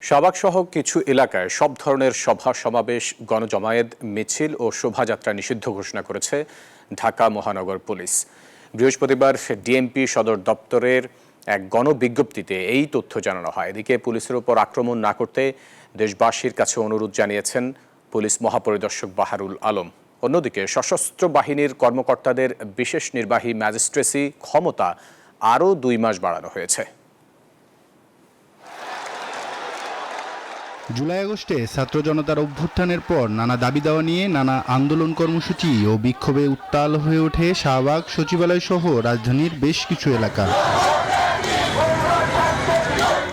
শাহবাগ সহ কিছু এলাকায় সব ধরনের সভা সমাবেশ, গণজমায়েত, মিছিল ও শোভাযাত্রা নিষিদ্ধ ঘোষণা করেছে ঢাকা মহানগর পুলিশ। বৃহস্পতিবার ডিএমপি সদর দপ্তরের এক গণবিজ্ঞপ্তিতে এই তথ্য জানানো হয়। এদিকে পুলিশের উপর আক্রমণ না করতে দেশবাসীর কাছে অনুরোধ জানিয়েছেন পুলিশ মহাপরিদর্শক বাহারুল আলম। অন্যদিকে সশস্ত্র বাহিনীর কর্মকর্তাদের বিশেষ নির্বাহী ম্যাজিস্ট্রেসি ক্ষমতা আরও 2 মাস বাড়ানো হয়েছে। জুলাই আগস্টে ছাত্র জনতার অভ্যুত্থানের পর নানা দাবি দাওয়া নিয়ে নানা আন্দোলন কর্মসূচি ও বিক্ষোভে উত্তাল হয়ে ওঠে শাহবাগ, সচিবালয় সহ রাজধানীর বেশ কিছু এলাকা।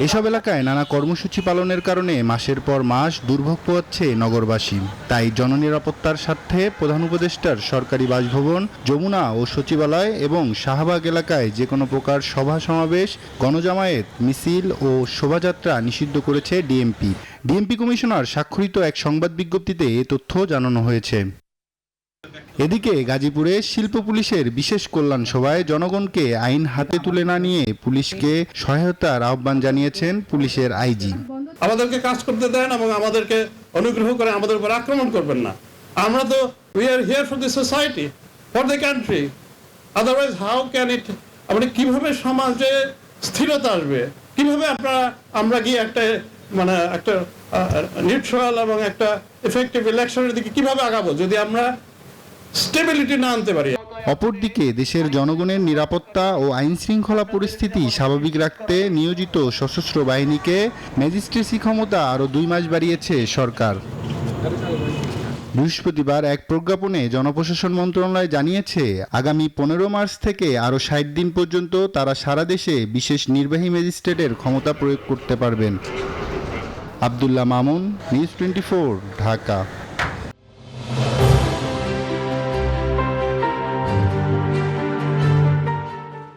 এসব এলাকায় নানা কর্মসূচি পালনের কারণে মাসের পর মাস দুর্ভোগ পোহাচ্ছে নগরবাসী। তাই জননিরাপত্তার স্বার্থে প্রধান উপদেষ্টার সরকারি বাসভবন, যমুনা ও সচিবালয় এবং শাহবাগ এলাকায় যে কোনো প্রকার সভা সমাবেশ, গণজামায়েত, মিছিল ও শোভাযাত্রা নিষিদ্ধ করেছে ডিএমপি। ডিএমপি কমিশনার স্বাক্ষরিত এক সংবাদ বিজ্ঞপ্তিতে এ তথ্য জানানো হয়েছে। এদিকে গাজীপুরে শিল্প পুলিশের বিশেষ কল্যাণ সভায় জনগণকে আইন হাতে তুলে না নিয়ে পুলিশকে সহায়তার আহ্বান জানিয়েছেন পুলিশের আইজি। আমাদেরকে কাজ করতে দেন এবং আমাদেরকে অনুগ্রহ করে আমাদের উপর আক্রমণ করবেন না। আমরা তো we are here for the society, for the country. Otherwise how can it, মানে কিভাবে সমাজে স্থিরতা আসবে, কিভাবে আমরা গিয়ে একটা নিউট্রাল এবং একটা এফেক্টিভ ইলেকশনের দিকে কিভাবে আগাবো যদি আমরা স্টেবিলিটি না আনতে পারি। অপরদিকে দেশের জনগণের নিরাপত্তা ও আইন শৃঙ্খলা পরিস্থিতি স্বাভাবিক রাখতে নিয়োজিত সশস্ত্র বাহিনীকে ম্যাজিস্ট্রেসি ক্ষমতা আরও 2 মাস বাড়িয়েছে সরকার। বৃহস্পতিবার এক প্রজ্ঞাপনে জনপ্রশাসন মন্ত্রণালয় জানিয়েছে, আগামী 15 মার্চ থেকে আরও 60 দিন পর্যন্ত তারা সারা দেশে বিশেষ নির্বাহী ম্যাজিস্ট্রেটের ক্ষমতা প্রয়োগ করতে পারবেন। আব্দুল্লাহ মামুন, নিউজ 24, ঢাকা।